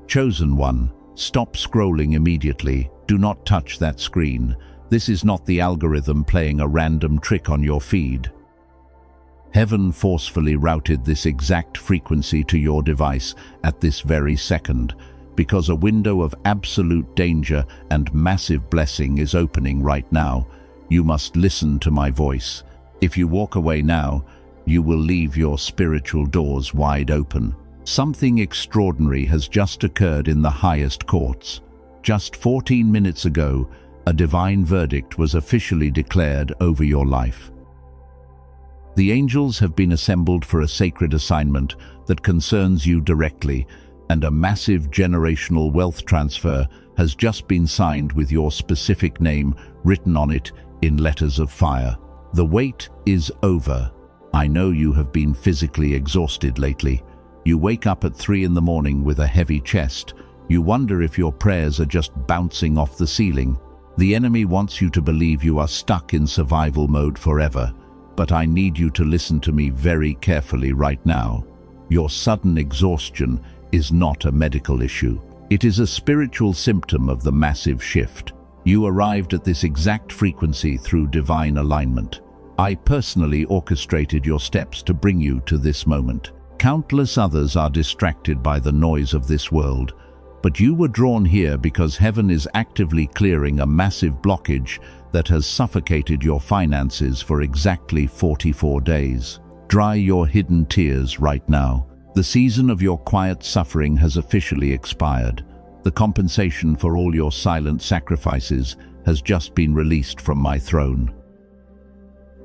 Chosen one, stop scrolling immediately. Do not touch that screen. This is not the algorithm playing a random trick on your feed. Heaven forcefully routed this exact frequency to your device at this very second, because a window of absolute danger and massive blessing is opening right now. You must listen to my voice. If you walk away now, you will leave your spiritual doors wide open. Something extraordinary has just occurred in the highest courts. Just 14 minutes ago, a divine verdict was officially declared over your life. The angels have been assembled for a sacred assignment that concerns you directly, and a massive generational wealth transfer has just been signed with your specific name written on it in letters of fire. The wait is over. I know you have been physically exhausted lately. You wake up at 3 in the morning with a heavy chest. You wonder if your prayers are just bouncing off the ceiling. The enemy wants you to believe you are stuck in survival mode forever, but I need you to listen to me very carefully right now. Your sudden exhaustion is not a medical issue. It is a spiritual symptom of the massive shift. You arrived at this exact frequency through divine alignment. I personally orchestrated your steps to bring you to this moment. Countless others are distracted by the noise of this world, but you were drawn here because heaven is actively clearing a massive blockage that has suffocated your finances for exactly 44 days. Dry your hidden tears right now. The season of your quiet suffering has officially expired. The compensation for all your silent sacrifices has just been released from my throne.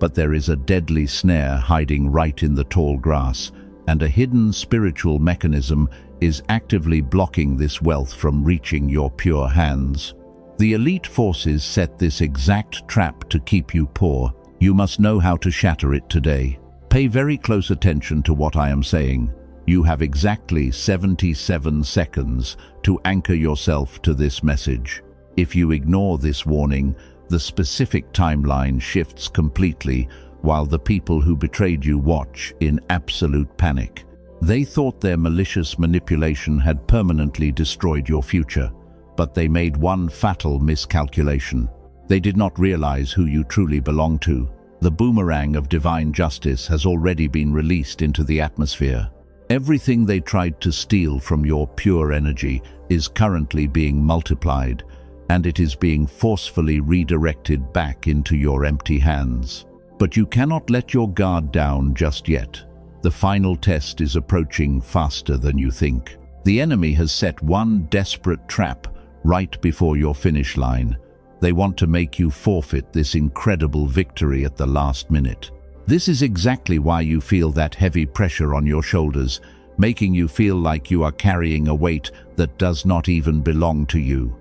But there is a deadly snare hiding right in the tall grass, and a hidden spiritual mechanism is actively blocking this wealth from reaching your pure hands. The elite forces set this exact trap to keep you poor. You must know how to shatter it today. Pay very close attention to what I am saying. You have exactly 77 seconds to anchor yourself to this message. If you ignore this warning, the specific timeline shifts completely, while the people who betrayed you watch in absolute panic. They thought their malicious manipulation had permanently destroyed your future, but they made one fatal miscalculation. They did not realize who you truly belong to. The boomerang of divine justice has already been released into the atmosphere. Everything they tried to steal from your pure energy is currently being multiplied, and it is being forcefully redirected back into your empty hands. But you cannot let your guard down just yet. The final test is approaching faster than you think. The enemy has set one desperate trap right before your finish line. They want to make you forfeit this incredible victory at the last minute. This is exactly why you feel that heavy pressure on your shoulders, making you feel like you are carrying a weight that does not even belong to you.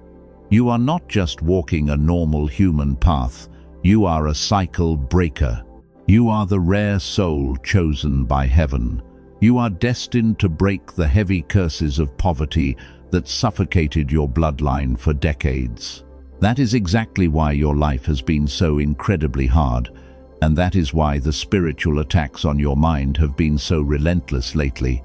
You are not just walking a normal human path. You are a cycle breaker. You are the rare soul chosen by heaven. You are destined to break the heavy curses of poverty that suffocated your bloodline for decades. That is exactly why your life has been so incredibly hard, and that is why the spiritual attacks on your mind have been so relentless lately.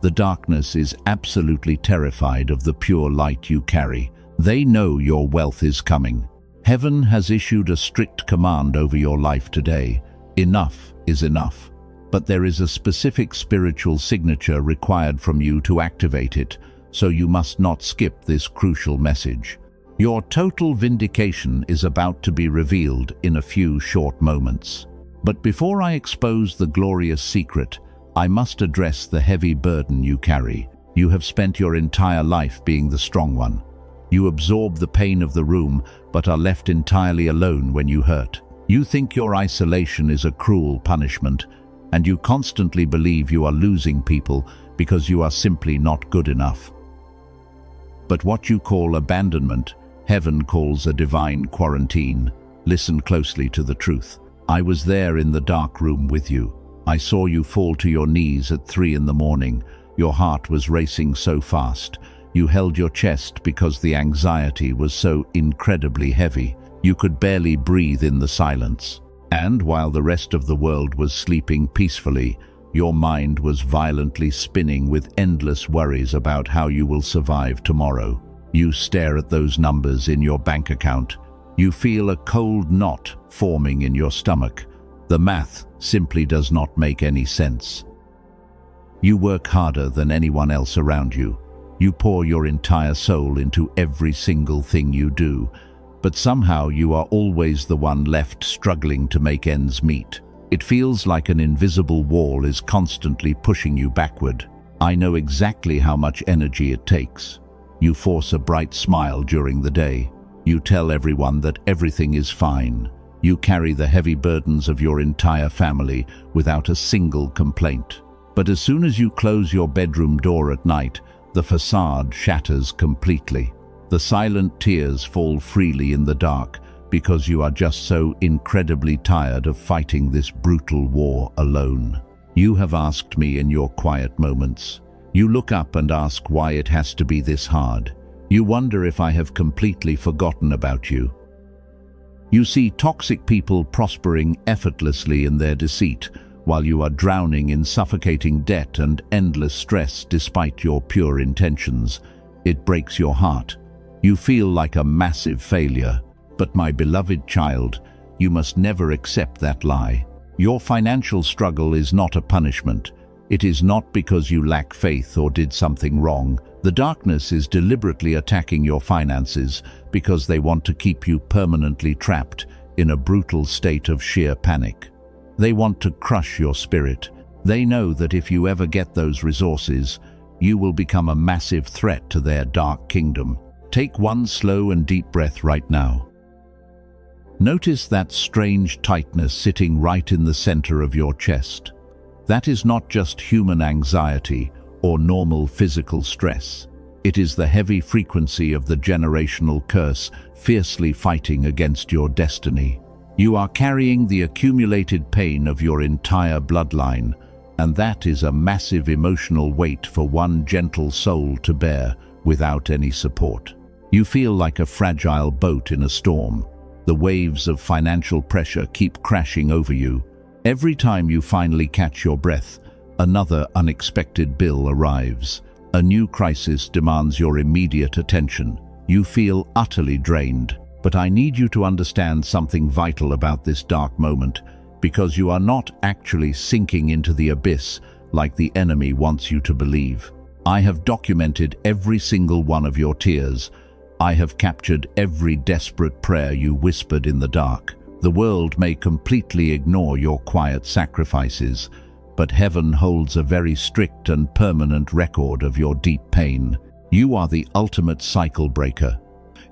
The darkness is absolutely terrified of the pure light you carry. They know your wealth is coming. Heaven has issued a strict command over your life today. Enough is enough. But there is a specific spiritual signature required from you to activate it, so you must not skip this crucial message. Your total vindication is about to be revealed in a few short moments. But before I expose the glorious secret, I must address the heavy burden you carry. You have spent your entire life being the strong one. You absorb the pain of the room, but are left entirely alone when you hurt. You think your isolation is a cruel punishment, and you constantly believe you are losing people because you are simply not good enough. But what you call abandonment, heaven calls a divine quarantine. Listen closely to the truth. I was there in the dark room with you. I saw you fall to your knees at 3 in the morning. Your heart was racing so fast. You held your chest because the anxiety was so incredibly heavy. You could barely breathe in the silence. And while the rest of the world was sleeping peacefully, Your mind was violently spinning with endless worries about how you will survive tomorrow. You stare at those numbers in your bank account. You feel a cold knot forming in your stomach. The math simply does not make any sense. You work harder than anyone else around you. You pour your entire soul into every single thing you do, but somehow you are always the one left struggling to make ends meet. It feels like an invisible wall is constantly pushing you backward. I know exactly how much energy it takes. You force a bright smile during the day. You tell everyone that everything is fine. You carry the heavy burdens of your entire family without a single complaint. But as soon as you close your bedroom door at night, the facade shatters completely. The silent tears fall freely in the dark because you are just so incredibly tired of fighting this brutal war alone. You have asked me in your quiet moments. You look up and ask why it has to be this hard. You wonder if I have completely forgotten about you. You see toxic people prospering effortlessly in their deceit, while you are drowning in suffocating debt and endless stress despite your pure intentions. It breaks your heart. You feel like a massive failure. But my beloved child, you must never accept that lie. Your financial struggle is not a punishment. It is not because you lack faith or did something wrong. The darkness is deliberately attacking your finances because they want to keep you permanently trapped in a brutal state of sheer panic. They want to crush your spirit. They know that if you ever get those resources, you will become a massive threat to their dark kingdom. Take one slow and deep breath right now. Notice that strange tightness sitting right in the center of your chest. That is not just human anxiety or normal physical stress. It is the heavy frequency of the generational curse fiercely fighting against your destiny. You are carrying the accumulated pain of your entire bloodline, and that is a massive emotional weight for one gentle soul to bear without any support. You feel like a fragile boat in a storm. The waves of financial pressure keep crashing over you. Every time you finally catch your breath, another unexpected bill arrives. A new crisis demands your immediate attention. You feel utterly drained. But I need you to understand something vital about this dark moment, because you are not actually sinking into the abyss like the enemy wants you to believe. I have documented every single one of your tears. I have captured every desperate prayer you whispered in the dark. The world may completely ignore your quiet sacrifices, but heaven holds a very strict and permanent record of your deep pain. You are the ultimate cycle breaker.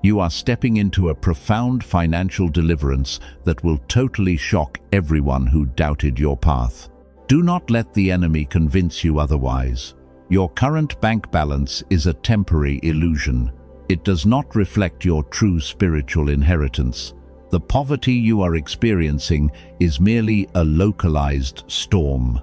You are stepping into a profound financial deliverance that will totally shock everyone who doubted your path. Do not let the enemy convince you otherwise. Your current bank balance is a temporary illusion. It does not reflect your true spiritual inheritance. The poverty you are experiencing is merely a localized storm.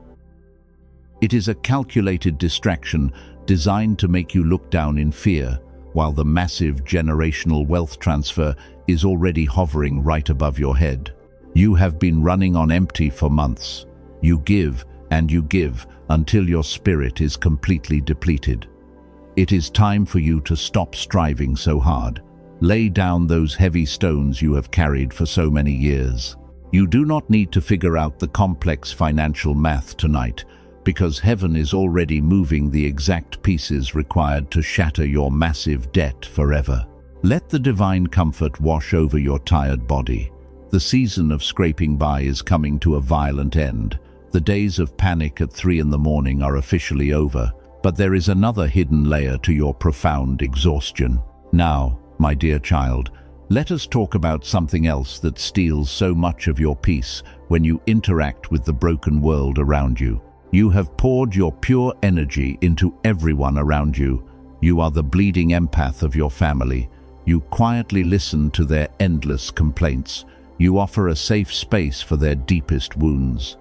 It is a calculated distraction designed to make you look down in fear, while the massive generational wealth transfer is already hovering right above your head. You have been running on empty for months. You give and you give until your spirit is completely depleted. It is time for you to stop striving so hard. Lay down those heavy stones you have carried for so many years. You do not need to figure out the complex financial math tonight, because heaven is already moving the exact pieces required to shatter your massive debt forever. Let the divine comfort wash over your tired body. The season of scraping by is coming to a violent end. The days of panic at 3 in the morning are officially over, but there is another hidden layer to your profound exhaustion. Now, my dear child, let us talk about something else that steals so much of your peace when you interact with the broken world around you. You have poured your pure energy into everyone around you. You are the bleeding empath of your family. You quietly listen to their endless complaints. You offer a safe space for their deepest wounds.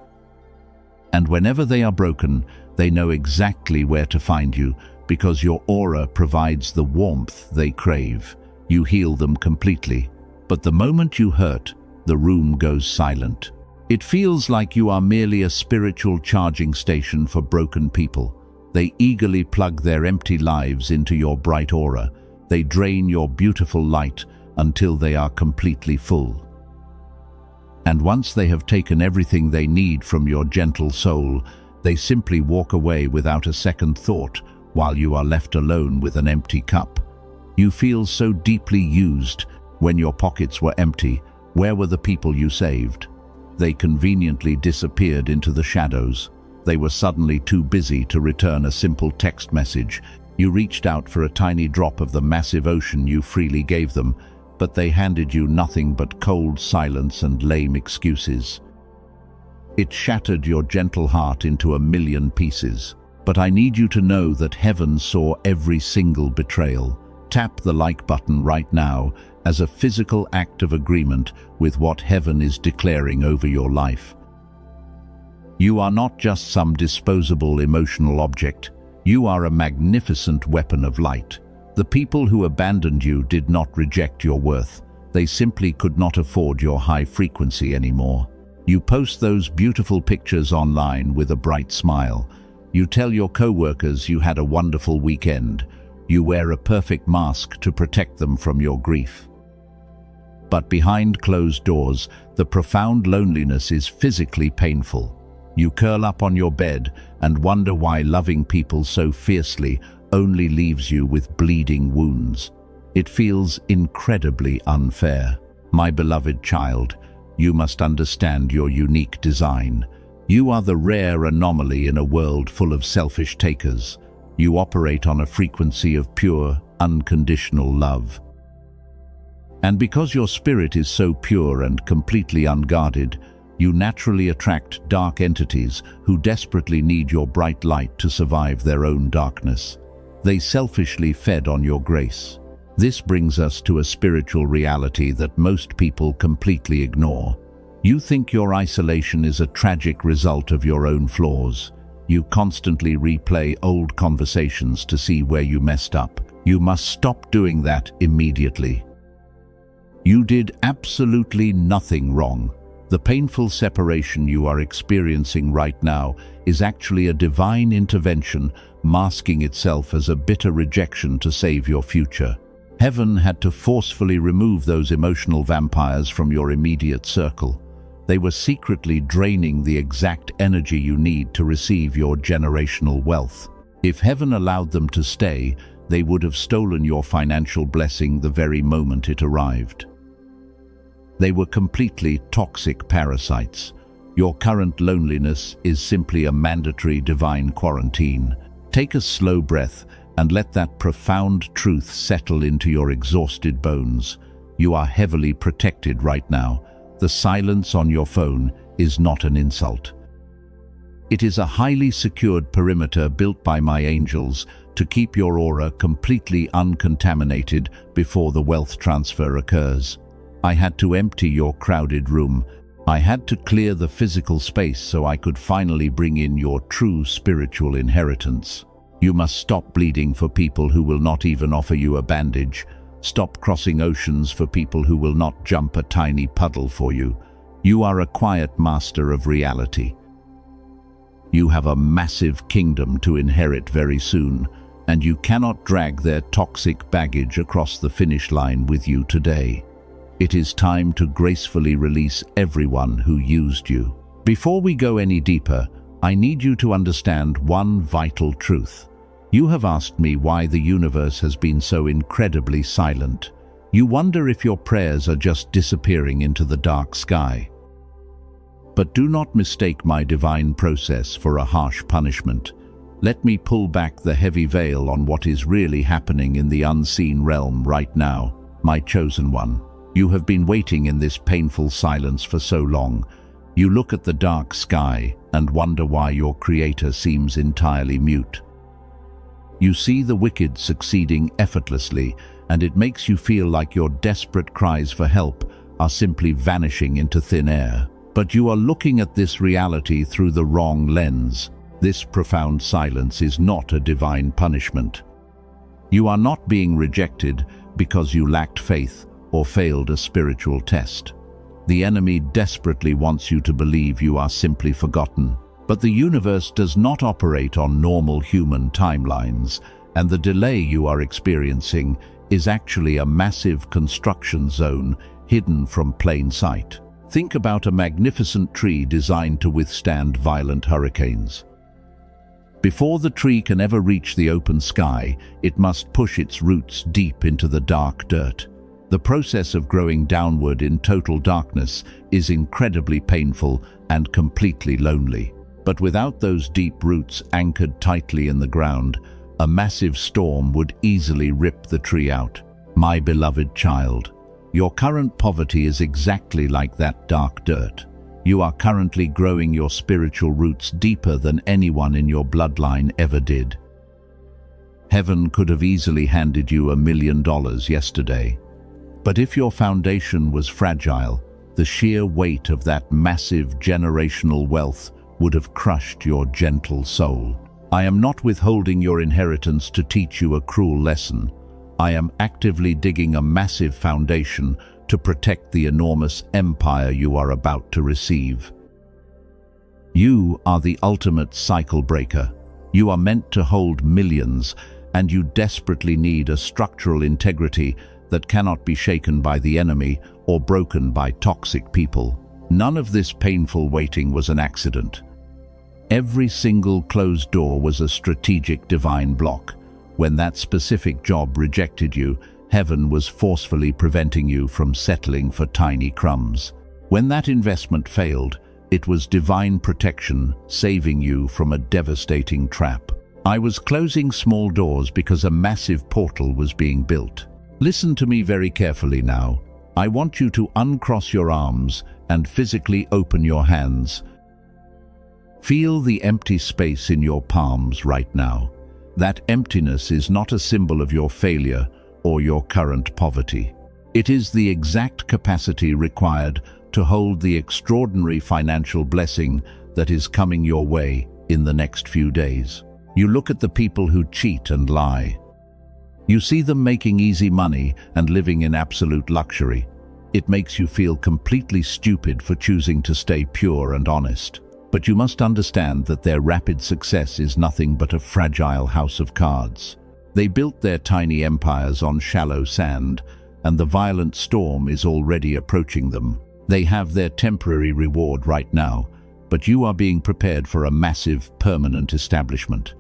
And whenever they are broken, they know exactly where to find you, because your aura provides the warmth they crave. You heal them completely. But the moment you hurt, the room goes silent. It feels like you are merely a spiritual charging station for broken people. They eagerly plug their empty lives into your bright aura. They drain your beautiful light until they are completely full. And once they have taken everything they need from your gentle soul, they simply walk away without a second thought, while you are left alone with an empty cup. You feel so deeply used. When your pockets were empty, where were the people you saved? They conveniently disappeared into the shadows. They were suddenly too busy to return a simple text message. You reached out for a tiny drop of the massive ocean you freely gave them, but they handed you nothing but cold silence and lame excuses. It shattered your gentle heart into a million pieces. But I need you to know that heaven saw every single betrayal. Tap the like button right now as a physical act of agreement with what heaven is declaring over your life. You are not just some disposable emotional object. You are a magnificent weapon of light. The people who abandoned you did not reject your worth. They simply could not afford your high frequency anymore. You post those beautiful pictures online with a bright smile. You tell your co-workers you had a wonderful weekend. You wear a perfect mask to protect them from your grief. But behind closed doors, the profound loneliness is physically painful. You curl up on your bed and wonder why loving people so fiercely only leaves you with bleeding wounds. It feels incredibly unfair. My beloved child, you must understand your unique design. You are the rare anomaly in a world full of selfish takers. You operate on a frequency of pure, unconditional love. And because your spirit is so pure and completely unguarded, you naturally attract dark entities who desperately need your bright light to survive their own darkness. They selfishly fed on your grace. This brings us to a spiritual reality that most people completely ignore. You think your isolation is a tragic result of your own flaws. You constantly replay old conversations to see where you messed up. You must stop doing that immediately. You did absolutely nothing wrong. The painful separation you are experiencing right now is actually a divine intervention masking itself as a bitter rejection to save your future. Heaven had to forcefully remove those emotional vampires from your immediate circle. They were secretly draining the exact energy you need to receive your generational wealth. If heaven allowed them to stay, they would have stolen your financial blessing the very moment it arrived. They were completely toxic parasites. Your current loneliness is simply a mandatory divine quarantine. Take a slow breath and let that profound truth settle into your exhausted bones. You are heavily protected right now. The silence on your phone is not an insult. It is a highly secured perimeter built by my angels to keep your aura completely uncontaminated before the wealth transfer occurs. I had to empty your crowded room. I had to clear the physical space so I could finally bring in your true spiritual inheritance. You must stop bleeding for people who will not even offer you a bandage. Stop crossing oceans for people who will not jump a tiny puddle for you. You are a quiet master of reality. You have a massive kingdom to inherit very soon, and you cannot drag their toxic baggage across the finish line with you today. It is time to gracefully release everyone who used you. Before we go any deeper, I need you to understand one vital truth. You have asked me why the universe has been so incredibly silent. You wonder if your prayers are just disappearing into the dark sky. But do not mistake my divine process for a harsh punishment. Let me pull back the heavy veil on what is really happening in the unseen realm right now, my chosen one. You have been waiting in this painful silence for so long. You look at the dark sky and wonder why your Creator seems entirely mute. You see the wicked succeeding effortlessly, and it makes you feel like your desperate cries for help are simply vanishing into thin air. But you are looking at this reality through the wrong lens. This profound silence is not a divine punishment. You are not being rejected because you lacked faith or failed a spiritual test. The enemy desperately wants you to believe you are simply forgotten. But the universe does not operate on normal human timelines, and the delay you are experiencing is actually a massive construction zone hidden from plain sight. Think about a magnificent tree designed to withstand violent hurricanes. Before the tree can ever reach the open sky, it must push its roots deep into the dark dirt. The process of growing downward in total darkness is incredibly painful and completely lonely. But without those deep roots anchored tightly in the ground, a massive storm would easily rip the tree out. My beloved child, your current poverty is exactly like that dark dirt. You are currently growing your spiritual roots deeper than anyone in your bloodline ever did. Heaven could have easily handed you $1 million yesterday. But if your foundation was fragile, the sheer weight of that massive generational wealth would have crushed your gentle soul. I am not withholding your inheritance to teach you a cruel lesson. I am actively digging a massive foundation to protect the enormous empire you are about to receive. You are the ultimate cycle breaker. You are meant to hold millions, and you desperately need a structural integrity that cannot be shaken by the enemy or broken by toxic people. None of this painful waiting was an accident. Every single closed door was a strategic divine block. When that specific job rejected you, heaven was forcefully preventing you from settling for tiny crumbs. When that investment failed, it was divine protection saving you from a devastating trap. I was closing small doors because a massive portal was being built. Listen to me very carefully now. I want you to uncross your arms and physically open your hands. Feel the empty space in your palms right now. That emptiness is not a symbol of your failure or your current poverty. It is the exact capacity required to hold the extraordinary financial blessing that is coming your way in the next few days. You look at the people who cheat and lie. You see them making easy money and living in absolute luxury. It makes you feel completely stupid for choosing to stay pure and honest. But you must understand that their rapid success is nothing but a fragile house of cards. They built their tiny empires on shallow sand, and the violent storm is already approaching them. They have their temporary reward right now, but you are being prepared for a massive, permanent establishment.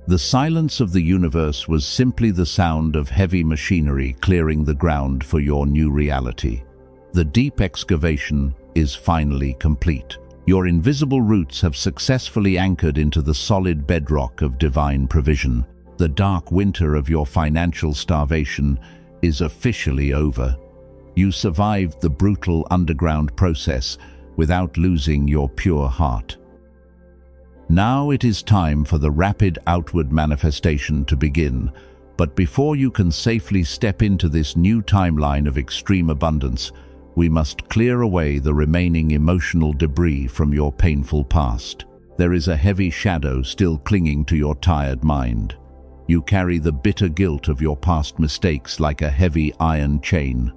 The silence of the universe was simply the sound of heavy machinery clearing the ground for your new reality. The deep excavation is finally complete. Your invisible roots have successfully anchored into the solid bedrock of divine provision. The dark winter of your financial starvation is officially over. You survived the brutal underground process without losing your pure heart. Now it is time for the rapid outward manifestation to begin, but before you can safely step into this new timeline of extreme abundance, we must clear away the remaining emotional debris from your painful past. There is a heavy shadow still clinging to your tired mind. You carry the bitter guilt of your past mistakes like a heavy iron chain.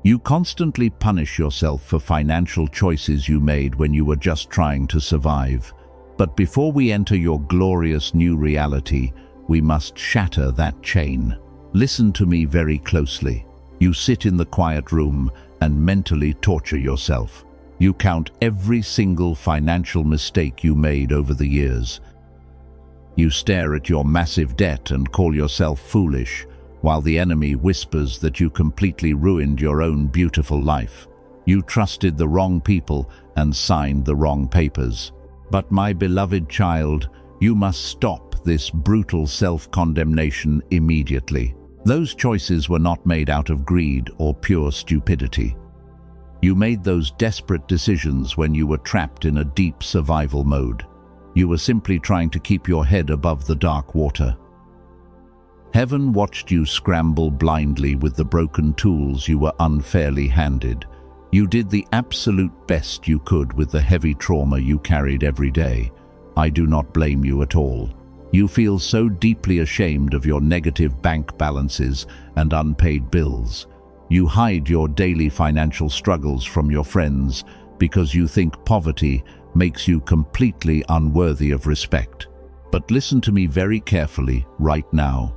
You constantly punish yourself for financial choices you made when you were just trying to survive. But before we enter your glorious new reality, we must shatter that chain. Listen to me very closely. You sit in the quiet room and mentally torture yourself. You count every single financial mistake you made over the years. You stare at your massive debt and call yourself foolish, while the enemy whispers that you completely ruined your own beautiful life. You trusted the wrong people and signed the wrong papers. But my beloved child, you must stop this brutal self-condemnation immediately. Those choices were not made out of greed or pure stupidity. You made those desperate decisions when you were trapped in a deep survival mode. You were simply trying to keep your head above the dark water. Heaven watched you scramble blindly with the broken tools you were unfairly handed. You did the absolute best you could with the heavy trauma you carried every day. I do not blame you at all. You feel so deeply ashamed of your negative bank balances and unpaid bills. You hide your daily financial struggles from your friends because you think poverty makes you completely unworthy of respect. But listen to me very carefully right now.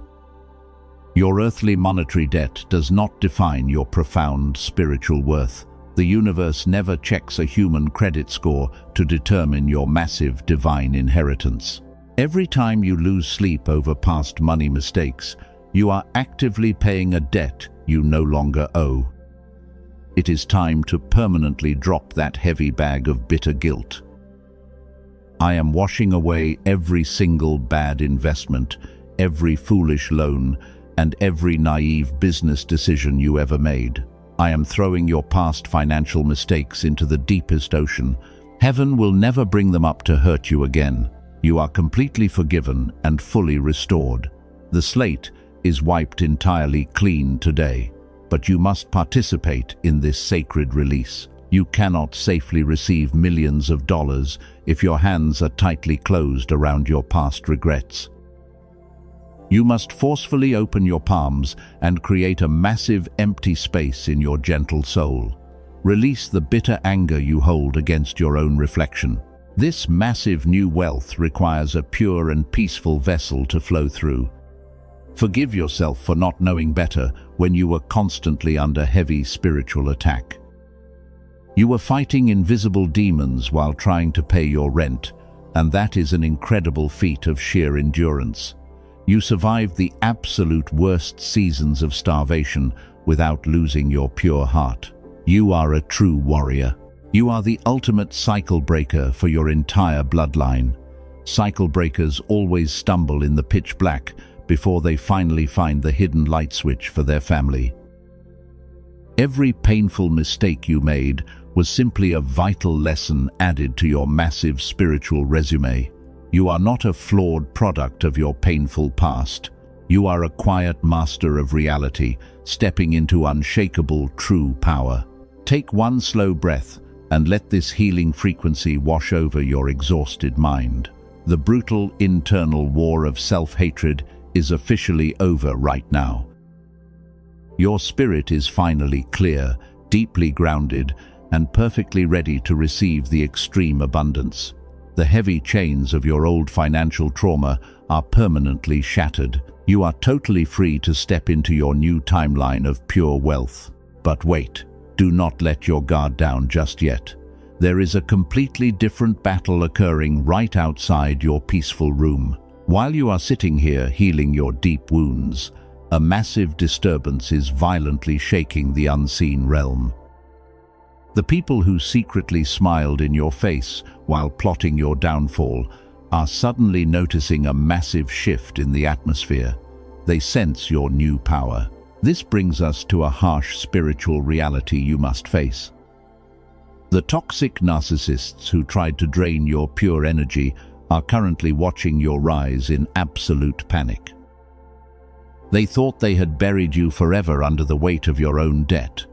Your earthly monetary debt does not define your profound spiritual worth. The universe never checks a human credit score to determine your massive divine inheritance. Every time you lose sleep over past money mistakes, you are actively paying a debt you no longer owe. It is time to permanently drop that heavy bag of bitter guilt. I am washing away every single bad investment, every foolish loan, and every naive business decision you ever made. I am throwing your past financial mistakes into the deepest ocean. Heaven will never bring them up to hurt you again. You are completely forgiven and fully restored. The slate is wiped entirely clean today, but you must participate in this sacred release. You cannot safely receive millions of dollars if your hands are tightly closed around your past regrets. You must forcefully open your palms and create a massive empty space in your gentle soul. Release the bitter anger you hold against your own reflection. This massive new wealth requires a pure and peaceful vessel to flow through. Forgive yourself for not knowing better when you were constantly under heavy spiritual attack. You were fighting invisible demons while trying to pay your rent, and that is an incredible feat of sheer endurance. You survived the absolute worst seasons of starvation without losing your pure heart. You are a true warrior. You are the ultimate cycle breaker for your entire bloodline. Cycle breakers always stumble in the pitch black before they finally find the hidden light switch for their family. Every painful mistake you made was simply a vital lesson added to your massive spiritual resume. You are not a flawed product of your painful past. You are a quiet master of reality, stepping into unshakable true power. Take one slow breath and let this healing frequency wash over your exhausted mind. The brutal internal war of self-hatred is officially over right now. Your spirit is finally clear, deeply grounded, and perfectly ready to receive the extreme abundance. The heavy chains of your old financial trauma are permanently shattered. You are totally free to step into your new timeline of pure wealth. But wait, do not let your guard down just yet. There is a completely different battle occurring right outside your peaceful room. While you are sitting here healing your deep wounds, a massive disturbance is violently shaking the unseen realm. The people who secretly smiled in your face while plotting your downfall are suddenly noticing a massive shift in the atmosphere. They sense your new power. This brings us to a harsh spiritual reality you must face. The toxic narcissists who tried to drain your pure energy are currently watching your rise in absolute panic. They thought they had buried you forever under the weight of your own debt,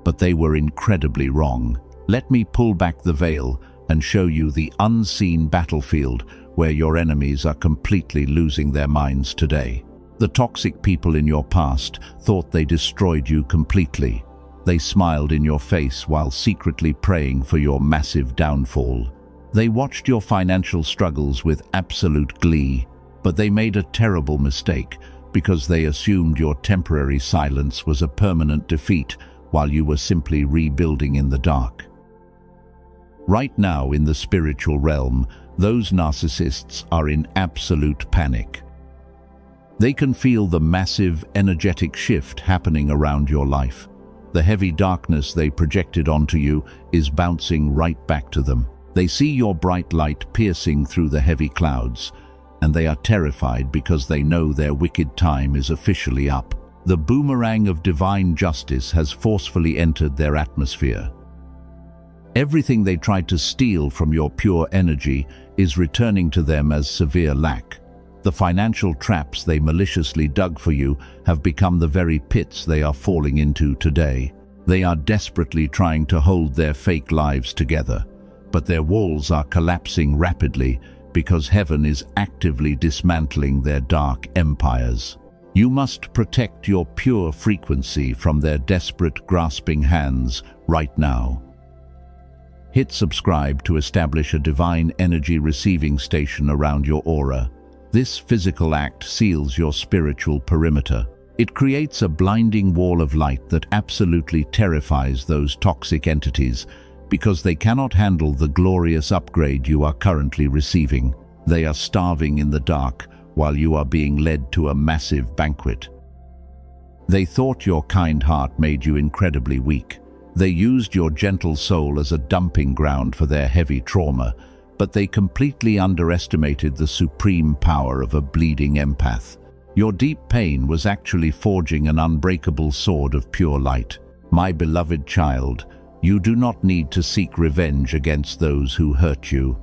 but they were incredibly wrong. Let me pull back the veil and show you the unseen battlefield where your enemies are completely losing their minds today. The toxic people in your past thought they destroyed you completely. They smiled in your face while secretly praying for your massive downfall. They watched your financial struggles with absolute glee, but they made a terrible mistake because they assumed your temporary silence was a permanent defeat while you were simply rebuilding in the dark. Right now in the spiritual realm, those narcissists are in absolute panic. They can feel the massive energetic shift happening around your life. The heavy darkness they projected onto you is bouncing right back to them. They see your bright light piercing through the heavy clouds, and they are terrified because they know their wicked time is officially up. The boomerang of divine justice has forcefully entered their atmosphere. Everything they tried to steal from your pure energy is returning to them as severe lack. The financial traps they maliciously dug for you have become the very pits they are falling into today. They are desperately trying to hold their fake lives together, but their walls are collapsing rapidly because heaven is actively dismantling their dark empires. You must protect your pure frequency from their desperate, grasping hands right now. Hit subscribe to establish a divine energy receiving station around your aura. This physical act seals your spiritual perimeter. It creates a blinding wall of light that absolutely terrifies those toxic entities because they cannot handle the glorious upgrade you are currently receiving. They are starving in the dark while you are being led to a massive banquet. They thought your kind heart made you incredibly weak. They used your gentle soul as a dumping ground for their heavy trauma, but they completely underestimated the supreme power of a bleeding empath. Your deep pain was actually forging an unbreakable sword of pure light. My beloved child, you do not need to seek revenge against those who hurt you.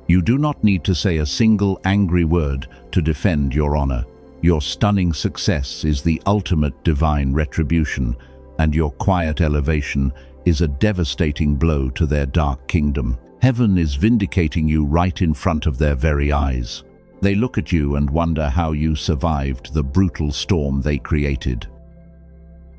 You do not need to say a single angry word to defend your honor. Your stunning success is the ultimate divine retribution, and your quiet elevation is a devastating blow to their dark kingdom. Heaven is vindicating you right in front of their very eyes. They look at you and wonder how you survived the brutal storm they created.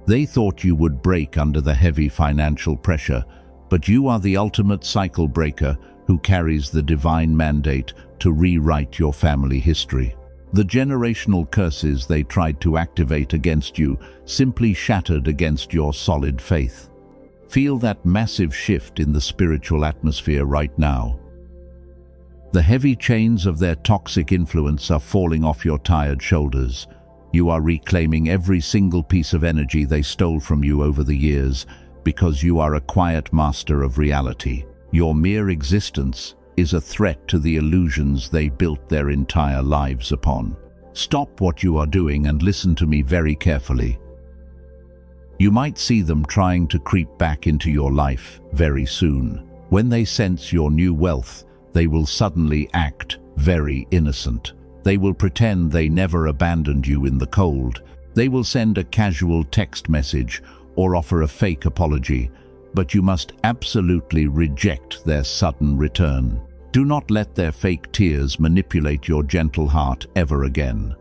They thought you would break under the heavy financial pressure, but you are the ultimate cycle breaker who carries the divine mandate to rewrite your family history. The generational curses they tried to activate against you simply shattered against your solid faith. Feel that massive shift in the spiritual atmosphere right now. The heavy chains of their toxic influence are falling off your tired shoulders. You are reclaiming every single piece of energy they stole from you over the years because you are a quiet master of reality. Your mere existence is a threat to the illusions they built their entire lives upon. Stop what you are doing and listen to me very carefully. You might see them trying to creep back into your life very soon. When they sense your new wealth, they will suddenly act very innocent. They will pretend they never abandoned you in the cold. They will send a casual text message or offer a fake apology, but you must absolutely reject their sudden return. Do not let their fake tears manipulate your gentle heart ever again.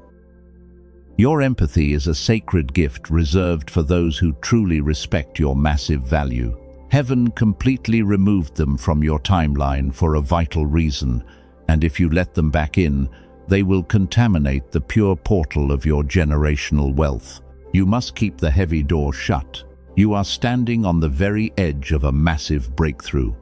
Your empathy is a sacred gift reserved for those who truly respect your massive value. Heaven completely removed them from your timeline for a vital reason, and if you let them back in, they will contaminate the pure portal of your generational wealth. You must keep the heavy door shut. You are standing on the very edge of a massive breakthrough.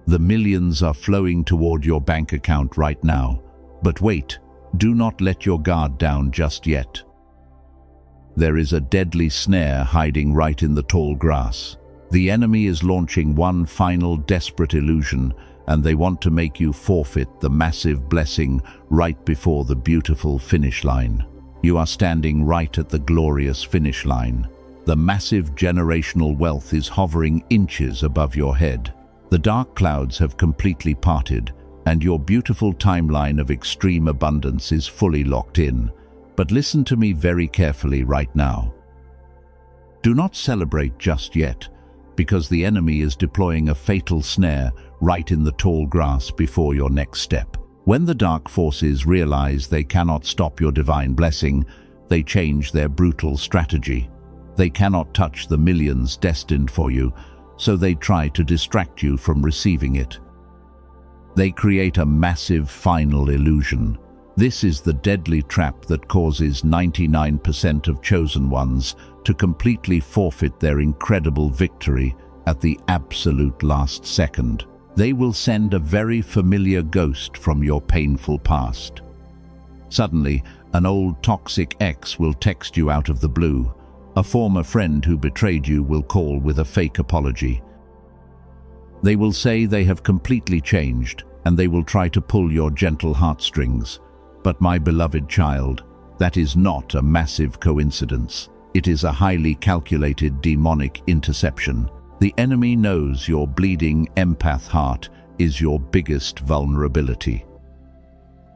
The millions are flowing toward your bank account right now. But wait, do not let your guard down just yet. There is a deadly snare hiding right in the tall grass. The enemy is launching one final desperate illusion, and they want to make you forfeit the massive blessing right before the beautiful finish line. You are standing right at the glorious finish line. The massive generational wealth is hovering inches above your head. The dark clouds have completely parted, and your beautiful timeline of extreme abundance is fully locked in. But listen to me very carefully right now. Do not celebrate just yet, because the enemy is deploying a fatal snare right in the tall grass before your next step. When the dark forces realize they cannot stop your divine blessing, they change their brutal strategy. They cannot touch the millions destined for you, so they try to distract you from receiving it. They create a massive final illusion. This is the deadly trap that causes 99% of chosen ones to completely forfeit their incredible victory at the absolute last second. They will send a very familiar ghost from your painful past. Suddenly, an old toxic ex will text you out of the blue. A former friend who betrayed you will call with a fake apology. They will say they have completely changed, and they will try to pull your gentle heartstrings. But my beloved child, that is not a massive coincidence. It is a highly calculated demonic interception. The enemy knows your bleeding empath heart is your biggest vulnerability.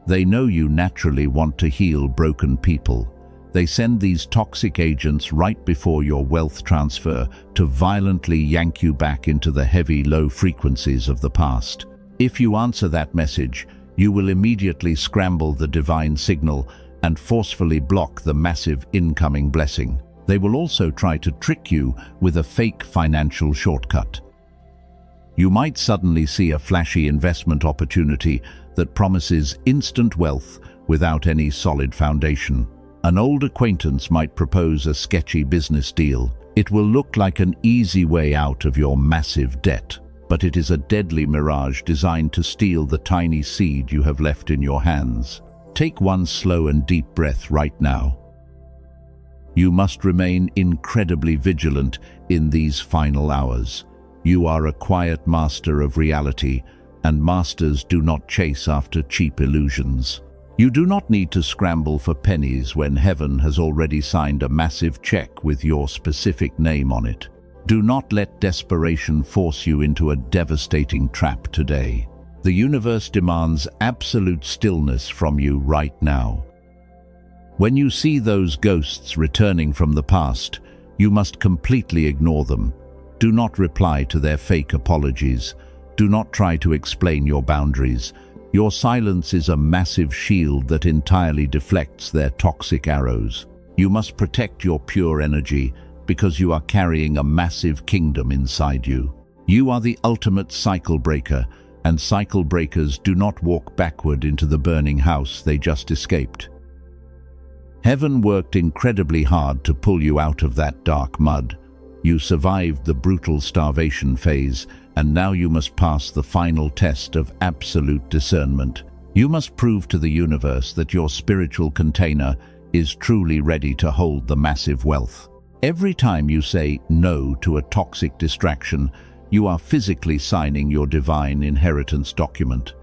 They know you naturally want to heal broken people. They send these toxic agents right before your wealth transfer to violently yank you back into the heavy, low frequencies of the past. If you answer that message, you will immediately scramble the divine signal and forcefully block the massive incoming blessing. They will also try to trick you with a fake financial shortcut. You might suddenly see a flashy investment opportunity that promises instant wealth without any solid foundation. An old acquaintance might propose a sketchy business deal. It will look like an easy way out of your massive debt, but it is a deadly mirage designed to steal the tiny seed you have left in your hands. Take one slow and deep breath right now. You must remain incredibly vigilant in these final hours. You are a quiet master of reality, and masters do not chase after cheap illusions. You do not need to scramble for pennies when heaven has already signed a massive check with your specific name on it. Do not let desperation force you into a devastating trap today. The universe demands absolute stillness from you right now. When you see those ghosts returning from the past, you must completely ignore them. Do not reply to their fake apologies. Do not try to explain your boundaries. Your silence is a massive shield that entirely deflects their toxic arrows. You must protect your pure energy because you are carrying a massive kingdom inside you. You are the ultimate cycle breaker, and cycle breakers do not walk backward into the burning house they just escaped. Heaven worked incredibly hard to pull you out of that dark mud. You survived the brutal starvation phase, and now you must pass the final test of absolute discernment. You must prove to the universe that your spiritual container is truly ready to hold the massive wealth. Every time you say no to a toxic distraction, you are physically signing your divine inheritance document.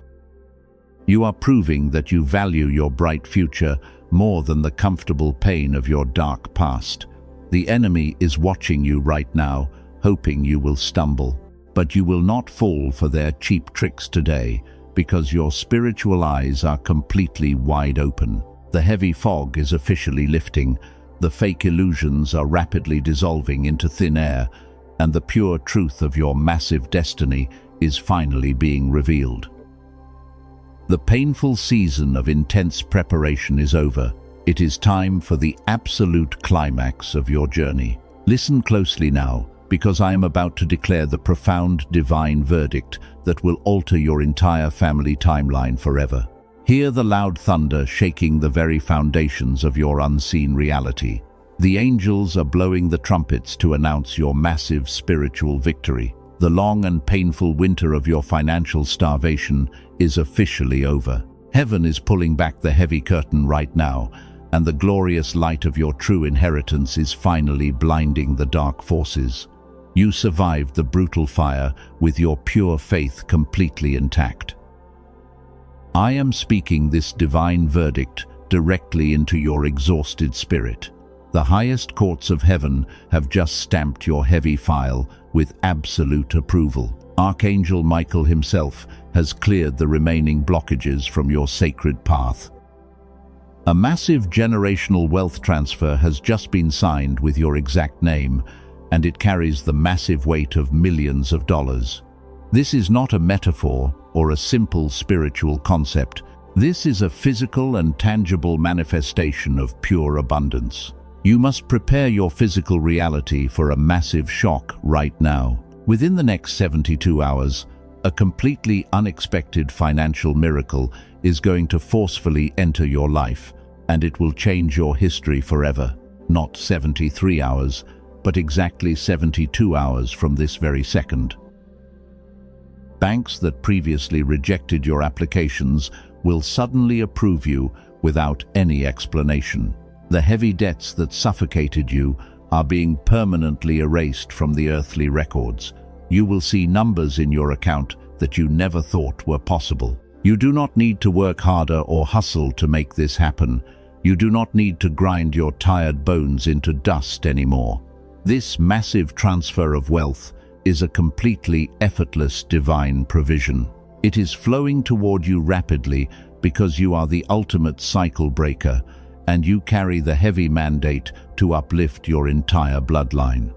You are proving that you value your bright future more than the comfortable pain of your dark past. The enemy is watching you right now, hoping you will stumble. But you will not fall for their cheap tricks today, because your spiritual eyes are completely wide open. The heavy fog is officially lifting, the fake illusions are rapidly dissolving into thin air, and the pure truth of your massive destiny is finally being revealed. The painful season of intense preparation is over. It is time for the absolute climax of your journey. Listen closely now, because I am about to declare the profound divine verdict that will alter your entire family timeline forever. Hear the loud thunder shaking the very foundations of your unseen reality. The angels are blowing the trumpets to announce your massive spiritual victory. The long and painful winter of your financial starvation is officially over. Heaven is pulling back the heavy curtain right now, and the glorious light of your true inheritance is finally blinding the dark forces. You survived the brutal fire with your pure faith completely intact. I am speaking this divine verdict directly into your exhausted spirit. The highest courts of heaven have just stamped your heavy file with absolute approval. Archangel Michael himself has cleared the remaining blockages from your sacred path. A massive generational wealth transfer has just been signed with your exact name, and it carries the massive weight of millions of dollars. This is not a metaphor or a simple spiritual concept. This is a physical and tangible manifestation of pure abundance. You must prepare your physical reality for a massive shock right now. Within the next 72 hours, a completely unexpected financial miracle is going to forcefully enter your life, and it will change your history forever. Not 73 hours, but exactly 72 hours from this very second. Banks that previously rejected your applications will suddenly approve you without any explanation. The heavy debts that suffocated you are being permanently erased from the earthly records. You will see numbers in your account that you never thought were possible. You do not need to work harder or hustle to make this happen. You do not need to grind your tired bones into dust anymore. This massive transfer of wealth is a completely effortless divine provision. It is flowing toward you rapidly because you are the ultimate cycle breaker, and you carry the heavy mandate to uplift your entire bloodline.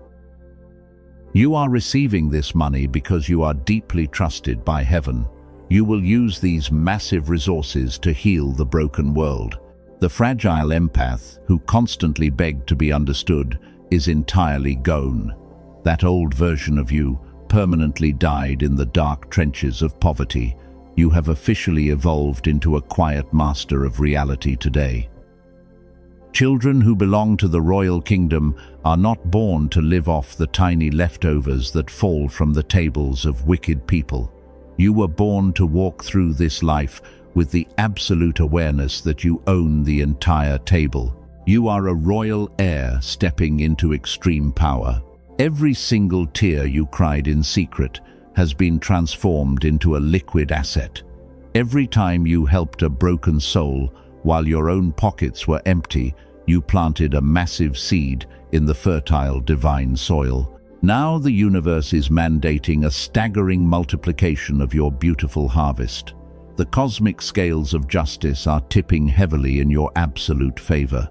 You are receiving this money because you are deeply trusted by heaven. You will use these massive resources to heal the broken world. The fragile empath, who constantly begged to be understood, is entirely gone. That old version of you permanently died in the dark trenches of poverty. You have officially evolved into a quiet master of reality today. Children who belong to the royal kingdom are not born to live off the tiny leftovers that fall from the tables of wicked people. You were born to walk through this life with the absolute awareness that you own the entire table. You are a royal heir stepping into extreme power. Every single tear you cried in secret has been transformed into a liquid asset. Every time you helped a broken soul while your own pockets were empty, you planted a massive seed in the fertile divine soil. Now the universe is mandating a staggering multiplication of your beautiful harvest. The cosmic scales of justice are tipping heavily in your absolute favor.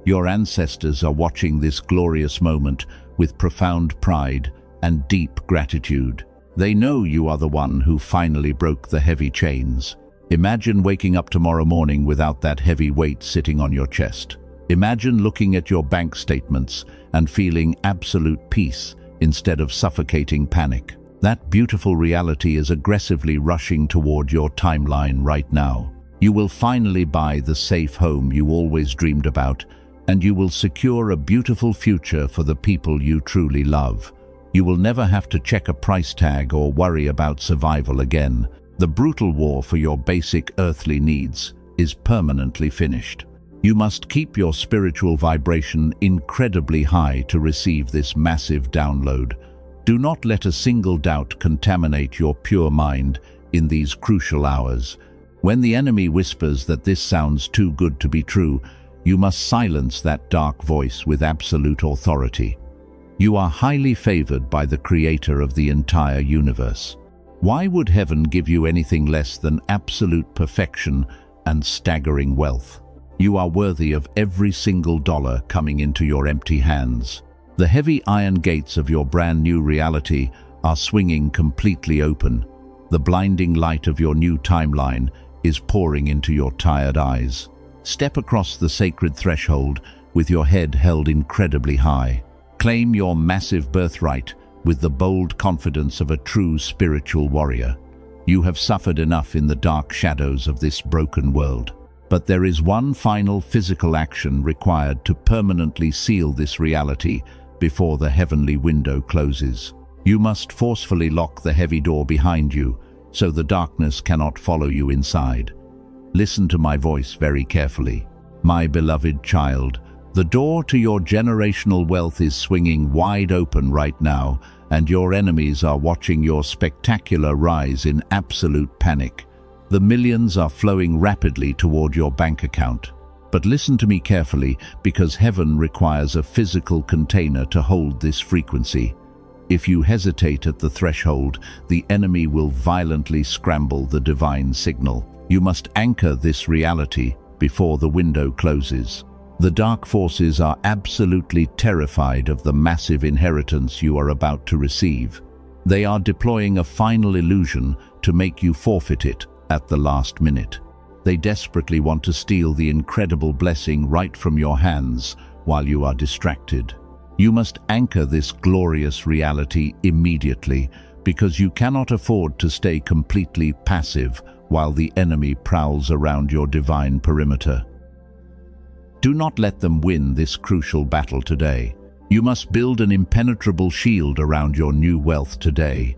Your ancestors are watching this glorious moment with profound pride and deep gratitude. They know you are the one who finally broke the heavy chains. Imagine waking up tomorrow morning without that heavy weight sitting on your chest. Imagine looking at your bank statements and feeling absolute peace instead of suffocating panic. That beautiful reality is aggressively rushing toward your timeline right now. You will finally buy the safe home you always dreamed about, and you will secure a beautiful future for the people you truly love. You will never have to check a price tag or worry about survival again. The brutal war for your basic earthly needs is permanently finished. You must keep your spiritual vibration incredibly high to receive this massive download. Do not let a single doubt contaminate your pure mind in these crucial hours. When the enemy whispers that this sounds too good to be true, you must silence that dark voice with absolute authority. You are highly favored by the Creator of the entire universe. Why would heaven give you anything less than absolute perfection and staggering wealth? You are worthy of every single dollar coming into your empty hands. The heavy iron gates of your brand new reality are swinging completely open. The blinding light of your new timeline is pouring into your tired eyes. Step across the sacred threshold with your head held incredibly high. Claim your massive birthright with the bold confidence of a true spiritual warrior. You have suffered enough in the dark shadows of this broken world. But there is one final physical action required to permanently seal this reality before the heavenly window closes. You must forcefully lock the heavy door behind you so the darkness cannot follow you inside. Listen to my voice very carefully. My beloved child, the door to your generational wealth is swinging wide open right now, and your enemies are watching your spectacular rise in absolute panic. The millions are flowing rapidly toward your bank account. But listen to me carefully, because heaven requires a physical container to hold this frequency. If you hesitate at the threshold, the enemy will violently scramble the divine signal. You must anchor this reality before the window closes. The dark forces are absolutely terrified of the massive inheritance you are about to receive. They are deploying a final illusion to make you forfeit it at the last minute. They desperately want to steal the incredible blessing right from your hands while you are distracted. You must anchor this glorious reality immediately, because you cannot afford to stay completely passive while the enemy prowls around your divine perimeter. Do not let them win this crucial battle today. You must build an impenetrable shield around your new wealth today.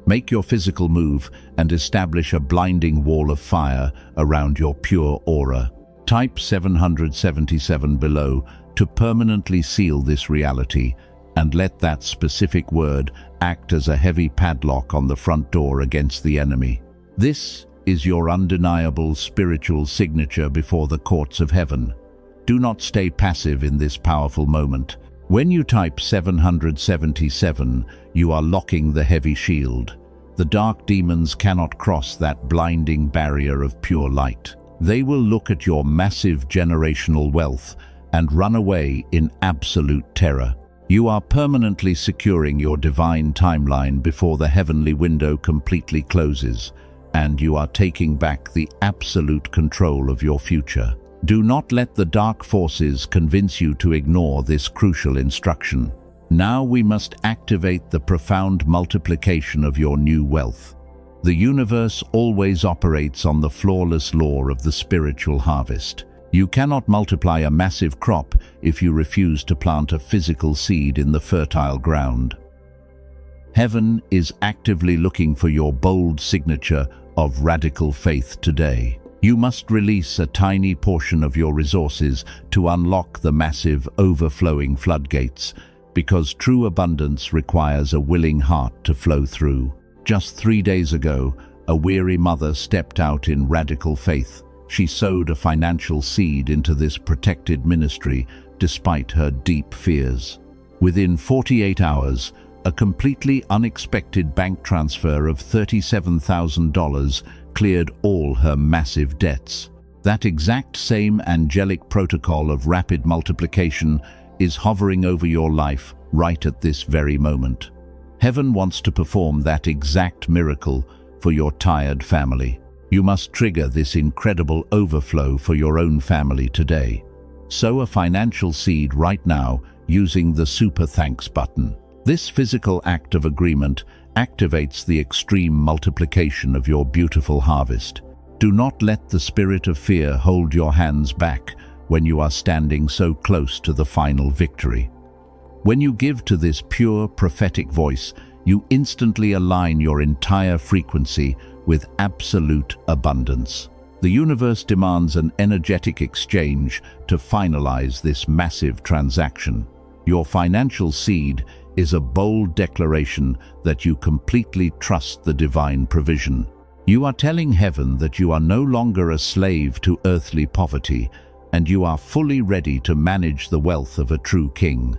Make your physical move and establish a blinding wall of fire around your pure aura. Type 777 below to permanently seal this reality, and let that specific word act as a heavy padlock on the front door against the enemy. This is your undeniable spiritual signature before the courts of heaven. Do not stay passive in this powerful moment. When you type 777, you are locking the heavy shield. The dark demons cannot cross that blinding barrier of pure light. They will look at your massive generational wealth and run away in absolute terror. You are permanently securing your divine timeline before the heavenly window completely closes, and you are taking back the absolute control of your future. Do not let the dark forces convince you to ignore this crucial instruction. Now we must activate the profound multiplication of your new wealth. The universe always operates on the flawless law of the spiritual harvest. You cannot multiply a massive crop if you refuse to plant a physical seed in the fertile ground. Heaven is actively looking for your bold signature of radical faith today. You must release a tiny portion of your resources to unlock the massive, overflowing floodgates, because true abundance requires a willing heart to flow through. Just 3 days ago, a weary mother stepped out in radical faith. She sowed a financial seed into this protected ministry despite her deep fears. Within 48 hours, a completely unexpected bank transfer of $37,000 cleared all her massive debts. That exact same angelic protocol of rapid multiplication is hovering over your life right at this very moment. Heaven wants to perform that exact miracle for your tired family. You must trigger this incredible overflow for your own family today. Sow a financial seed right now using the Super Thanks button. This physical act of agreement activates the extreme multiplication of your beautiful harvest. Do not let the spirit of fear hold your hands back when you are standing so close to the final victory. When you give to this pure prophetic voice, you instantly align your entire frequency with absolute abundance. The universe demands an energetic exchange to finalize this massive transaction. Your financial seed is a bold declaration that you completely trust the divine provision. You are telling heaven that you are no longer a slave to earthly poverty, and you are fully ready to manage the wealth of a true king.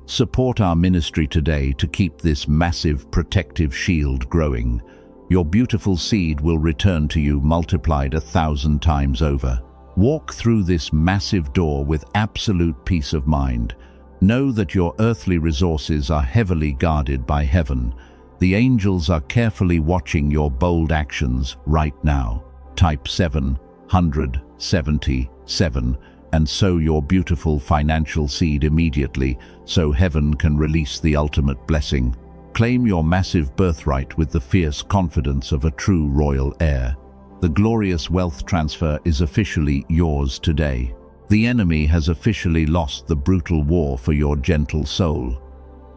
Support our ministry today to keep this massive protective shield growing. Your beautiful seed will return to you multiplied 1,000 times over. Walk through this massive door with absolute peace of mind. Know that your earthly resources are heavily guarded by heaven. The angels are carefully watching your bold actions right now. Type 777 and sow your beautiful financial seed immediately so heaven can release the ultimate blessing. Claim your massive birthright with the fierce confidence of a true royal heir. The glorious wealth transfer is officially yours today. The enemy has officially lost the brutal war for your gentle soul.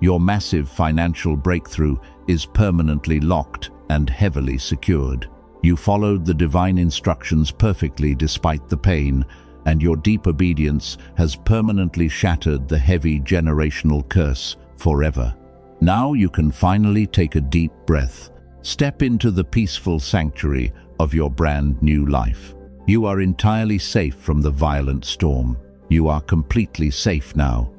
Your massive financial breakthrough is permanently locked and heavily secured. You followed the divine instructions perfectly despite the pain, and your deep obedience has permanently shattered the heavy generational curse forever. Now you can finally take a deep breath. Step into the peaceful sanctuary of your brand new life. You are entirely safe from the violent storm. You are completely safe now.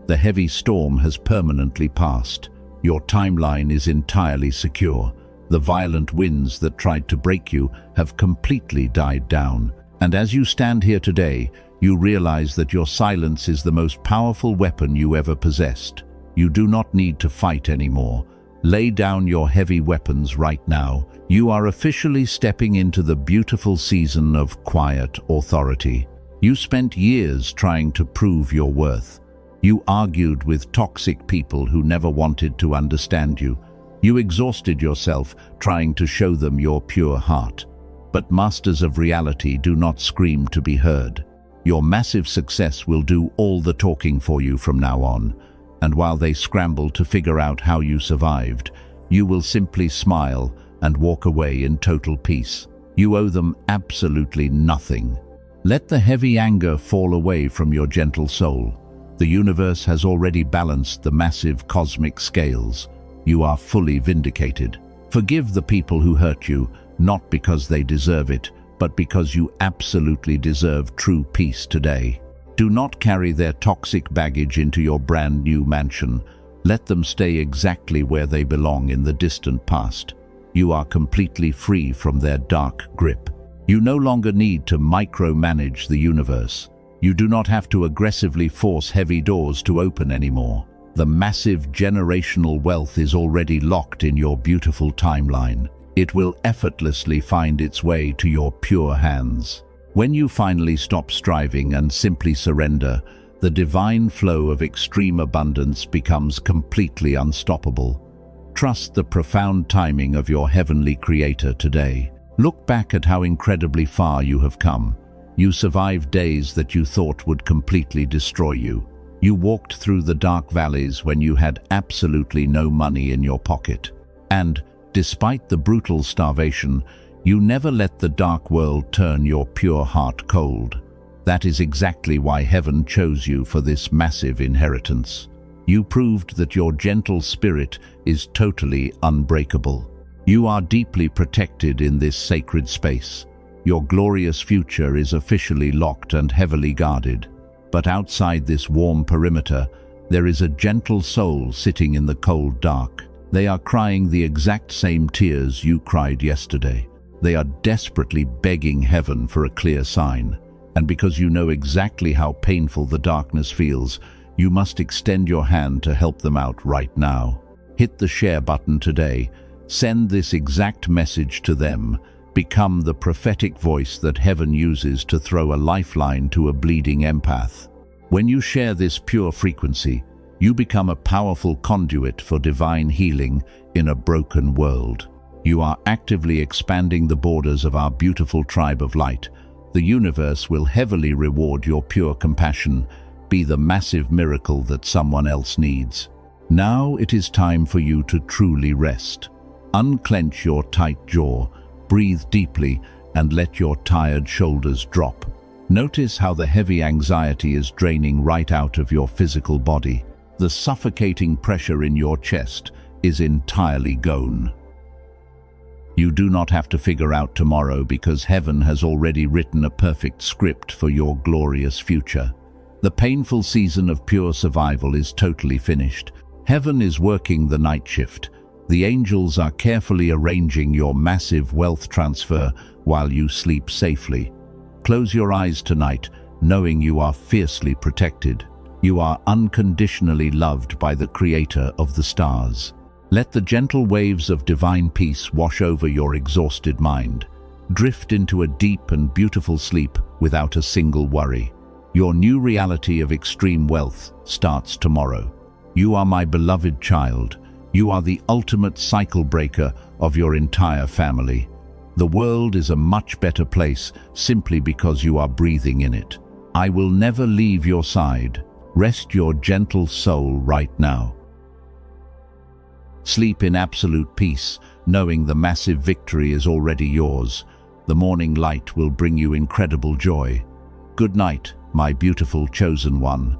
The heavy storm has permanently passed. Your timeline is entirely secure. The violent winds that tried to break you have completely died down. And as you stand here today, you realize that your silence is the most powerful weapon you ever possessed. You do not need to fight anymore. Lay down your heavy weapons right now. You are officially stepping into the beautiful season of quiet authority. You spent years trying to prove your worth. You argued with toxic people who never wanted to understand you. You exhausted yourself trying to show them your pure heart. But masters of reality do not scream to be heard. Your massive success will do all the talking for you from now on. And while they scramble to figure out how you survived, you will simply smile and walk away in total peace. You owe them absolutely nothing. Let the heavy anger fall away from your gentle soul. The universe has already balanced the massive cosmic scales. You are fully vindicated. Forgive the people who hurt you, not because they deserve it, but because you absolutely deserve true peace today. Do not carry their toxic baggage into your brand new mansion. Let them stay exactly where they belong in the distant past. You are completely free from their dark grip. You no longer need to micromanage the universe. You do not have to aggressively force heavy doors to open anymore. The massive generational wealth is already locked in your beautiful timeline. It will effortlessly find its way to your pure hands. When you finally stop striving and simply surrender, the divine flow of extreme abundance becomes completely unstoppable. Trust the profound timing of your heavenly Creator today. Look back at how incredibly far you have come. You survived days that you thought would completely destroy you. You walked through the dark valleys when you had absolutely no money in your pocket. And, despite the brutal starvation, you never let the dark world turn your pure heart cold. That is exactly why heaven chose you for this massive inheritance. You proved that your gentle spirit is totally unbreakable. You are deeply protected in this sacred space. Your glorious future is officially locked and heavily guarded. But outside this warm perimeter, there is a gentle soul sitting in the cold dark. They are crying the exact same tears you cried yesterday. They are desperately begging heaven for a clear sign. And because you know exactly how painful the darkness feels, you must extend your hand to help them out right now. Hit the share button today. Send this exact message to them. Become the prophetic voice that heaven uses to throw a lifeline to a bleeding empath. When you share this pure frequency, you become a powerful conduit for divine healing in a broken world. You are actively expanding the borders of our beautiful tribe of light. The universe will heavily reward your pure compassion. Be the massive miracle that someone else needs. Now it is time for you to truly rest. Unclench your tight jaw, breathe deeply, and let your tired shoulders drop. Notice how the heavy anxiety is draining right out of your physical body. The suffocating pressure in your chest is entirely gone. You do not have to figure out tomorrow because heaven has already written a perfect script for your glorious future. The painful season of pure survival is totally finished. Heaven is working the night shift. The angels are carefully arranging your massive wealth transfer while you sleep safely. Close your eyes tonight, knowing you are fiercely protected. You are unconditionally loved by the Creator of the stars. Let the gentle waves of divine peace wash over your exhausted mind. Drift into a deep and beautiful sleep without a single worry. Your new reality of extreme wealth starts tomorrow. You are my beloved child. You are the ultimate cycle breaker of your entire family. The world is a much better place simply because you are breathing in it. I will never leave your side. Rest your gentle soul right now. Sleep in absolute peace, knowing the massive victory is already yours. The morning light will bring you incredible joy. Good night, my beautiful chosen one.